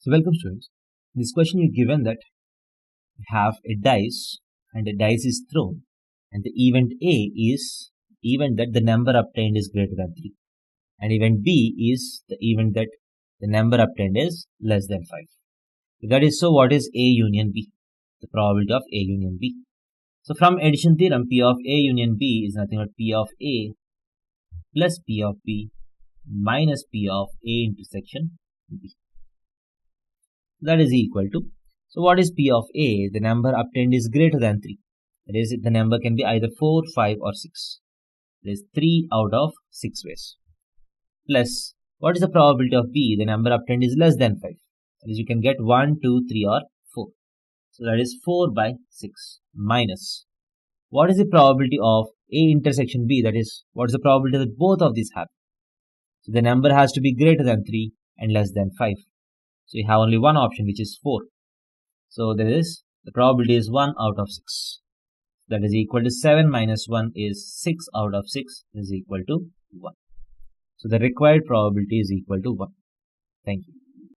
So welcome students. In this question you're given that you have a dice and a dice is thrown and the event A is event that the number obtained is greater than 3 and event B is the event that the number obtained is less than 5. If that is so, what is A union B? The probability of A union B. So from addition theorem, P of A union B is nothing but P of A plus P of B minus P of A intersection B. That is equal to, so what is P of A? The number obtained is greater than 3. That is, the number can be either 4, 5 or 6. That is 3 out of 6 ways. Plus, what is the probability of B? The number obtained is less than 5. That is, you can get 1, 2, 3 or 4. So that is 4 by 6 minus. What is the probability of A intersection B? That is, what is the probability that both of these happen? So the number has to be greater than 3 and less than 5. So you have only one option, which is 4. So there is, the probability is 1 out of 6. That is equal to 7 minus 1 is 6 out of 6 is equal to 1. So the required probability is equal to 1. Thank you.